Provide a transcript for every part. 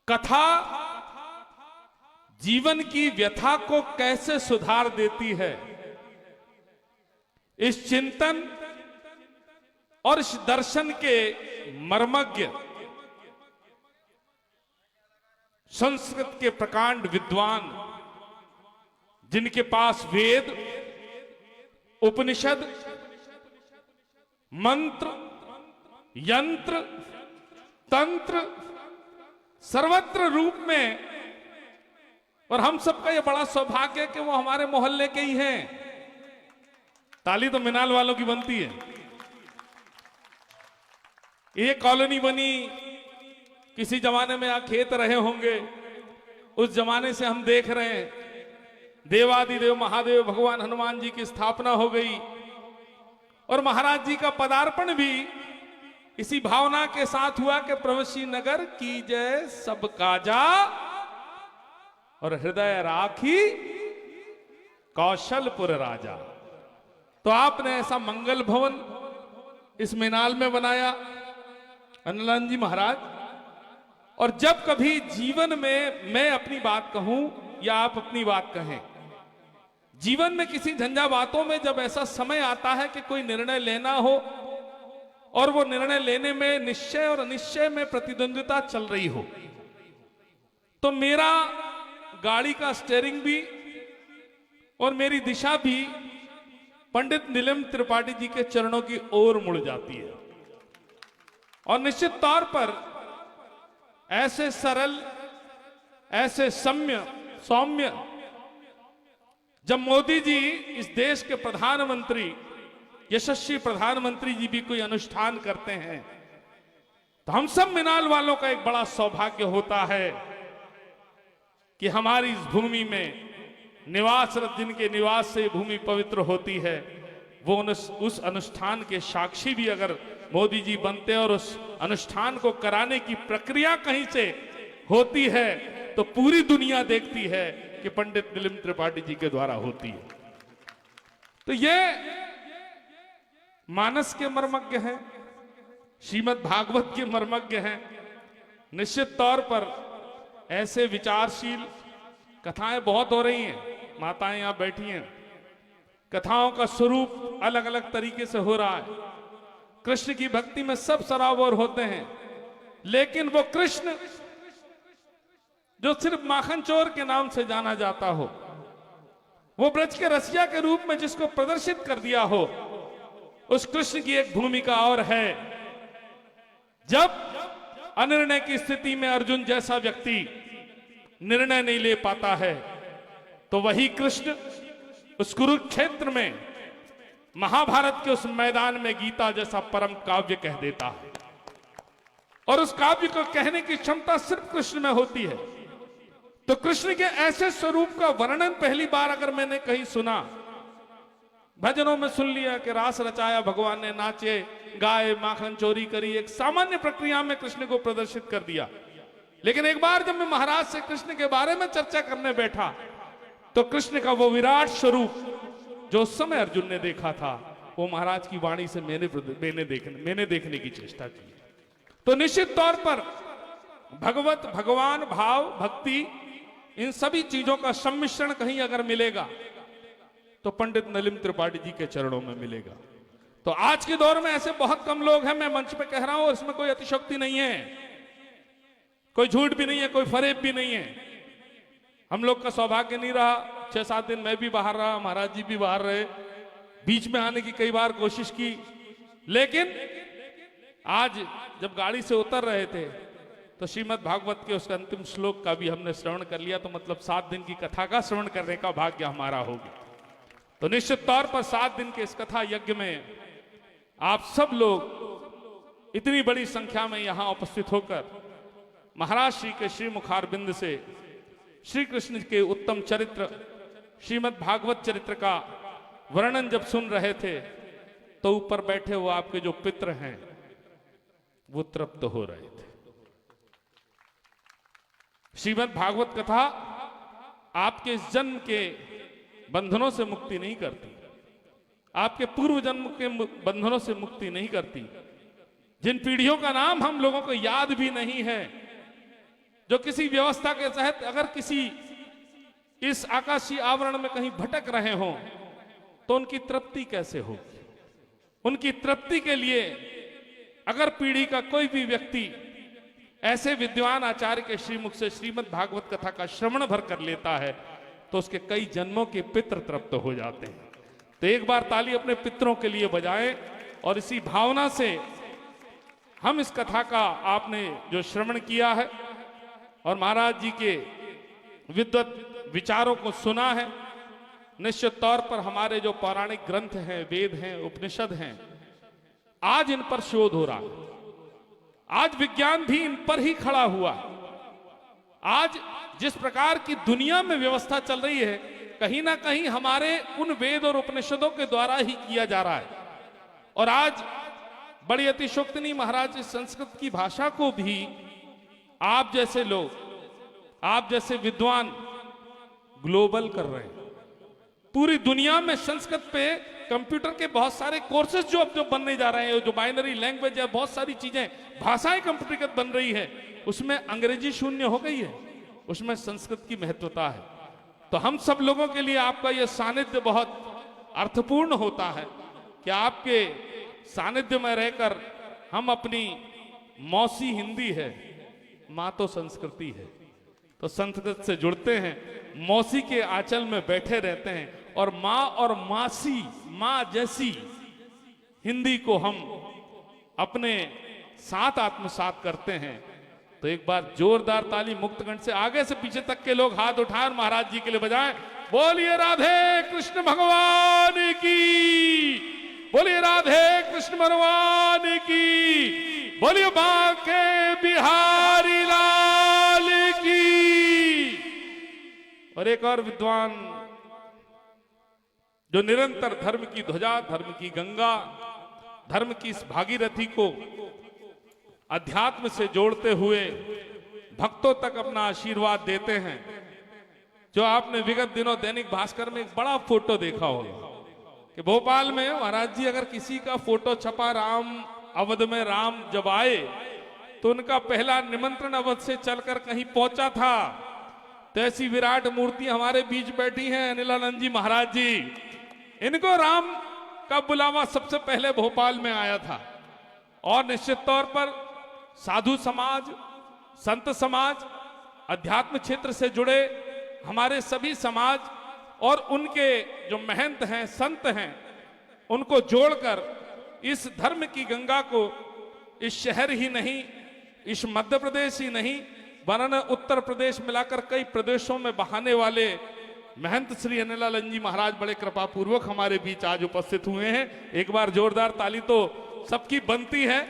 कथा जीवन की व्यथा को कैसे सुधार देती है, इस चिंतन और इस दर्शन के मर्मज्ञ संस्कृत के प्रकांड विद्वान, जिनके पास वेद, उपनिषद, मंत्र, यंत्र, तंत्र सर्वत्र रूप में, और हम सबका यह बड़ा सौभाग्य है कि वो हमारे मोहल्ले के ही हैं। ताली तो मिनाल वालों की बनती है। ये कॉलोनी बनी किसी जमाने में, आप खेत रहे होंगे, उस जमाने से हम देख रहे हैं। देवादिदेव महादेव भगवान हनुमान जी की स्थापना हो गई और महाराज जी का पदार्पण भी इसी भावना के साथ हुआ कि प्रवशी नगर की जय सब काजा और हृदय राखी कौशलपुर राजा। तो आपने ऐसा मंगल भवन इस मिनाल में बनाया अनलान जी महाराज। और जब कभी जीवन में मैं अपनी बात कहूं या आप अपनी बात कहें, जीवन में किसी झंझावातों में जब ऐसा समय आता है कि कोई निर्णय लेना हो और वो निर्णय लेने में निश्चय और अनिश्चय में प्रतिद्वंद्विता चल रही हो, तो मेरा गाड़ी का स्टीयरिंग भी और मेरी दिशा भी पंडित नीलम त्रिपाठी जी के चरणों की ओर मुड़ जाती है। और निश्चित तौर पर ऐसे सरल, ऐसे सौम्य जब मोदी जी इस देश के प्रधानमंत्री, यशस्वी प्रधानमंत्री जी भी कोई अनुष्ठान करते हैं, तो हम सब मिनाल वालों का एक बड़ा सौभाग्य होता है कि हमारी इस भूमि में निवासरत, जिनके निवास से भूमि पवित्र होती है, वो उस अनुष्ठान के साक्षी भी अगर मोदी जी बनते और उस अनुष्ठान को कराने की प्रक्रिया कहीं से होती है तो पूरी दुनिया देखती है कि पंडित नीलम त्रिपाठी जी के द्वारा होती है। तो ये मानस के मर्मज्ञ हैं, श्रीमद् भागवत के मर्मज्ञ हैं। निश्चित तौर पर ऐसे विचारशील कथाएं बहुत हो रही हैं। माताएं यहां बैठी हैं, कथाओं का स्वरूप अलग अलग तरीके से हो रहा है। कृष्ण की भक्ति में सब सराबोर होते हैं, लेकिन वो कृष्ण जो सिर्फ माखन चोर के नाम से जाना जाता हो, वो ब्रज के रसिया के रूप में जिसको प्रदर्शित कर दिया हो, उस कृष्ण की एक भूमिका और है। जब अनिर्णय की स्थिति में अर्जुन जैसा व्यक्ति निर्णय नहीं ले पाता है, तो वही कृष्ण उस कुरुक्षेत्र में, महाभारत के उस मैदान में गीता जैसा परम काव्य कह देता है। और उस काव्य को कहने की क्षमता सिर्फ कृष्ण में होती है। तो कृष्ण के ऐसे स्वरूप का वर्णन पहली बार अगर मैंने कहीं सुना, भजनों में सुन लिया कि रास रचाया भगवान ने, नाचे गाए माखन चोरी करी, एक सामान्य प्रक्रिया में कृष्ण को प्रदर्शित कर दिया। लेकिन एक बार जब मैं महाराज से कृष्ण के बारे में चर्चा करने बैठा, तो कृष्ण का वो विराट स्वरूप जो उस समय अर्जुन ने देखा था, वो महाराज की वाणी से मैंने देखने की चेष्टा की। तो निश्चित तौर पर भगवान भाव, भक्ति, इन सभी चीजों का सम्मिश्रण कहीं अगर मिलेगा तो पंडित नीलम त्रिपाठी जी के चरणों में मिलेगा। तो आज के दौर में ऐसे बहुत कम लोग हैं, मैं मंच पे कह रहा हूं, और इसमें कोई अतिशयोक्ति नहीं है, कोई झूठ भी नहीं है, कोई फरेब भी नहीं है। हम लोग का सौभाग्य नहीं रहा, 6-7 दिन मैं भी बाहर रहा, महाराज जी भी बाहर रहे, बीच में आने की कई बार कोशिश की, लेकिन आज जब गाड़ी से उतर रहे थे तो श्रीमद् भागवत के उस अंतिम श्लोक का भी हमने श्रवण कर लिया। तो मतलब 7 दिन की कथा का श्रवण करने का भाग्य हमारा हो गया। तो निश्चित तौर पर 7 दिन के इस कथा यज्ञ में आप सब लोग इतनी बड़ी संख्या में यहां उपस्थित होकर महाराज श्री के श्री मुखारबिंद से श्री कृष्ण के उत्तम चरित्र, श्रीमद् भागवत चरित्र का वर्णन जब सुन रहे थे, तो ऊपर बैठे वो आपके जो पितृ हैं वो तृप्त हो रहे थे। श्रीमद् भागवत कथा आपके इस जन्म के बंधनों से मुक्ति नहीं करती, आपके पूर्व जन्म के बंधनों से मुक्ति नहीं करती। जिन पीढ़ियों का नाम हम लोगों को याद भी नहीं है, जो किसी व्यवस्था के तहत अगर किसी इस आकाशीय आवरण में कहीं भटक रहे हों तो उनकी तृप्ति कैसे होगी। उनकी तृप्ति के लिए अगर पीढ़ी का कोई भी व्यक्ति ऐसे विद्वान आचार्य के श्रीमुख से श्रीमद् भागवत कथा का श्रवण भर कर लेता है तो उसके कई जन्मों के पितृ तृप्त हो जाते हैं। तो एक बार ताली अपने पितरों के लिए बजाएं और इसी भावना से हम इस कथा का आपने जो श्रवण किया है और महाराज जी के विद्वत विचारों को सुना है, निश्चित तौर पर हमारे जो पौराणिक ग्रंथ हैं, वेद हैं, उपनिषद हैं, आज इन पर शोध हो रहा है। आज विज्ञान भी इन पर ही खड़ा हुआ है। आज जिस प्रकार की दुनिया में व्यवस्था चल रही है, कहीं ना कहीं हमारे उन वेद और उपनिषदों के द्वारा ही किया जा रहा है। और आज बड़ी अतिशोक्तिनी महाराज इस संस्कृत की भाषा को भी आप जैसे लोग, आप जैसे विद्वान ग्लोबल कर रहे हैं। पूरी दुनिया में संस्कृत पे कंप्यूटर के बहुत सारे कोर्सेज जो अब जो बनने जा रहे हैं, जो बाइनरी लैंग्वेज है, बहुत सारी चीजें, भाषाएं कंप्यूटरगत बन रही है, उसमें अंग्रेजी शून्य हो गई है, उसमें संस्कृत की महत्वता है। तो हम सब लोगों के लिए आपका यह सानिध्य बहुत अर्थपूर्ण होता है कि आपके सानिध्य में रहकर हम अपनी मौसी हिंदी है, माँ तो संस्कृति है, तो संस्कृत से जुड़ते हैं, मौसी के आंचल में बैठे रहते हैं और माँ और मासी, माँ जैसी हिंदी को हम अपने साथ आत्मसात करते हैं। तो एक बार जोरदार ताली मुक्तगण से आगे से पीछे तक के लोग हाथ उठाए महाराज जी के लिए बजाएं। बोलिए राधे कृष्ण भगवान की, बोलिए राधे कृष्ण भगवान की, बोलिए बांके बिहारी लाल की। और एक और विद्वान जो निरंतर धर्म की ध्वजा, धर्म की गंगा, धर्म की इस भागीरथी को अध्यात्म से जोड़ते हुए भक्तों तक अपना आशीर्वाद देते हैं, जो आपने विगत दिनों दैनिक भास्कर में एक बड़ा फोटो देखा होगा कि भोपाल में महाराज जी अगर किसी का फोटो छपा राम अवध में राम जब आए तो उनका पहला निमंत्रण अवध से चलकर कहीं पहुंचा था। तो ऐसी विराट मूर्ति हमारे बीच बैठी हैं अनिलानंद जी महाराज जी, इनको राम का बुलावा सबसे पहले भोपाल में आया था। और निश्चित तौर पर साधु समाज, संत समाज, अध्यात्म क्षेत्र से जुड़े हमारे सभी समाज और उनके जो महंत हैं, संत हैं, उनको जोड़कर इस धर्म की गंगा को इस शहर ही नहीं, इस मध्य प्रदेश ही नहीं, वरन उत्तर प्रदेश मिलाकर कई प्रदेशों में बहाने वाले महंत श्री अनिलानंद जी महाराज बड़े कृपा पूर्वक हमारे बीच आज उपस्थित हुए हैं। एक बार जोरदार ताली तो सबकी बनती है।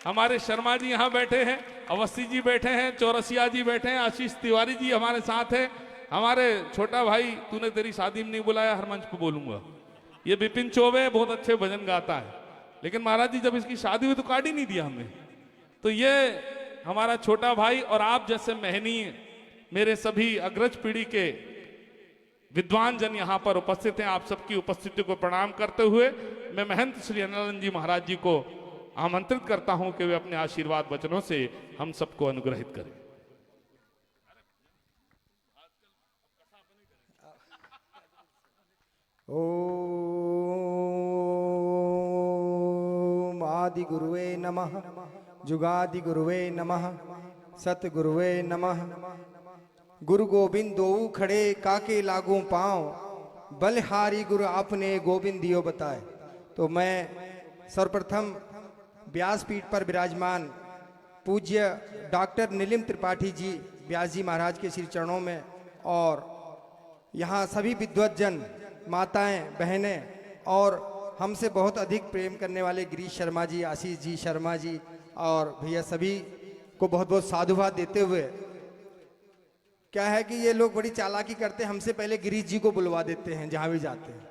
हमारे शर्मा जी यहाँ बैठे हैं, अवस्थी जी बैठे हैं, चौरसिया जी बैठे हैं, आशीष तिवारी जी हमारे साथ हैं, हमारे छोटा भाई, तूने तेरी शादी में नहीं बुलाया, हर मंच पर बोलूंगा, ये विपिन चौबे बहुत अच्छे भजन गाता है, लेकिन महाराज जी जब इसकी शादी हुई तो कार्ड ही नहीं दिया हमने। तो ये हमारा छोटा भाई और आप जैसे महनीय मेरे सभी अग्रज पीढ़ी के विद्वान जन यहाँ पर उपस्थित हैं। आप सबकी उपस्थिति को प्रणाम करते हुए मैं महंत श्री अनिलानंद जी महाराज जी को आमंत्रित करता हूं कि वे अपने आशीर्वाद वचनों से हम सबको अनुग्रहित करें। ओम आदि गुरुवे नमः, जुगादि गुरुवे नमः, सतगुरुवे नमः। गुरु गोविंद दोऊ खड़े काके लागू पांव, बलहारी गुरु आपने गोविंद दियो बताए। तो मैं सर्वप्रथम व्यासपीठ पर विराजमान पूज्य डॉक्टर नीलिम त्रिपाठी जी व्यास जी महाराज के श्री चरणों में और यहाँ सभी विद्वत जन, माताएं, बहनें और हमसे बहुत अधिक प्रेम करने वाले गिरीश शर्मा जी, आशीष जी शर्मा जी और भैया सभी को बहुत बहुत साधुवाद देते हुए, क्या है कि ये लोग बड़ी चालाकी करते हैं, हमसे पहले गिरीश जी को बुलवा देते हैं जहाँ भी जाते हैं,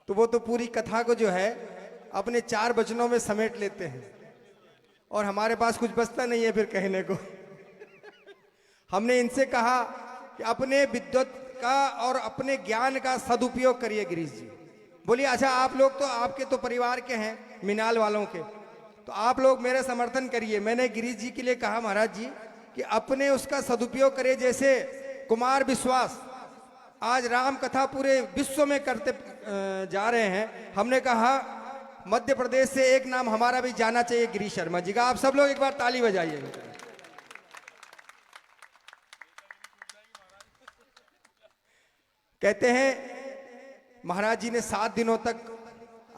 तो वो तो पूरी कथा को जो है अपने 4 वचनों में समेट लेते हैं और हमारे पास कुछ बचता नहीं है फिर कहने को। हमने इनसे कहा कि अपने विद्वत का और अपने ज्ञान का सदुपयोग करिए गिरीश जी। बोलिए अच्छा आप लोग तो आपके तो परिवार के हैं मिनाल वालों के, तो आप लोग मेरे समर्थन करिए। मैंने गिरीश जी के लिए कहा महाराज जी कि अपने उसका सदुपयोग करे। जैसे कुमार विश्वास आज राम कथा पूरे विश्व में करते जा रहे हैं। हमने कहा मध्य प्रदेश से एक नाम हमारा भी जाना चाहिए, गिरीश शर्मा जी का। आप सब लोग एक बार ताली बजाइए। कहते हैं महाराज जी ने 7 दिनों तक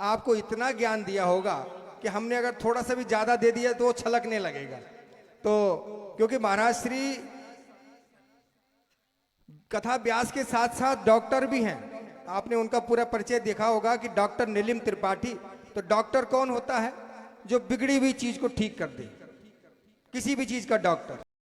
आपको इतना ज्ञान दिया होगा कि हमने अगर थोड़ा सा भी ज्यादा दे दिया तो वो छलकने लगेगा। तो क्योंकि महाराज श्री कथा व्यास के साथ साथ डॉक्टर भी हैं। आपने उनका पूरा परिचय देखा होगा कि डॉक्टर नीलिम त्रिपाठी। तो डॉक्टर कौन होता है? जो बिगड़ी हुई चीज को ठीक कर दे, किसी भी चीज का डॉक्टर।